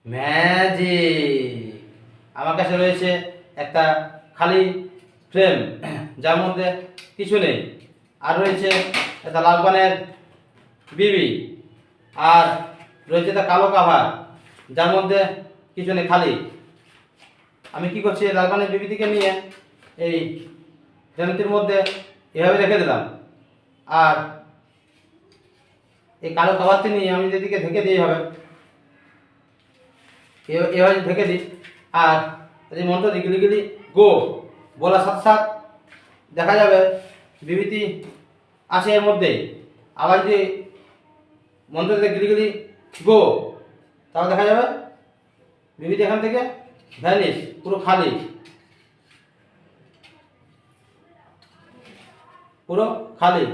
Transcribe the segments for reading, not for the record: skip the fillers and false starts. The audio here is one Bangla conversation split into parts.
ম্যাজিক। আমার কাছে রয়েছে একটা খালি ফ্রেম, যার মধ্যে কিছু নেই। আর রয়েছে একটা লাল পানের বিবি, আর রয়েছে একটা কালো কাভার, যার মধ্যে কিছু নেই, খালি। আমি কি করছি, লাল পানের বিবিটিকে নিয়ে এই ফ্রেমটির মধ্যে এভাবে রেখে দিলাম, আর এই কালো কাভারটি নিয়ে আমি যেদিকে ঢেকে দিই, এভাবে ঢেকে দিই। আর এই মন্ত্রটি গিলি গিলি গো বলার সাথে সাথে দেখা যাবে বিভূতি আছে এর মধ্যে। আবার যদি মন্ত্রটিতে গিলি গিলি গো, তাহলে দেখা যাবে বিভূতি এখান থেকে ভ্যানিশ, পুরো খালি, পুরো খালি।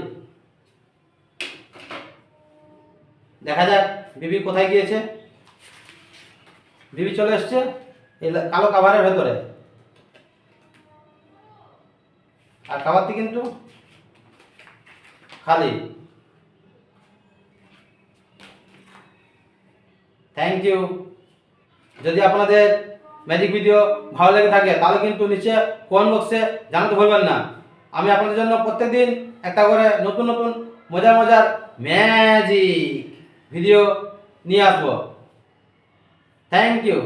দেখা যাক বিবি কোথায় গিয়েছে। বিবি চলে এসছে এই কালো কাভারের ভেতরে, আর কাভারটি কিন্তু খালি। Thank you. যদি আপনাদের ম্যাজিক ভিডিও ভালো লেগে থাকে তাহলে কিন্তু নিচে কমেন্ট বক্সে জানাতে ভুলবেন না। আমি আপনাদের জন্য প্রত্যেকদিন একটা করে নতুন নতুন মজার মজার ম্যাজিক ভিডিও নিয়ে আসবো। Thank you.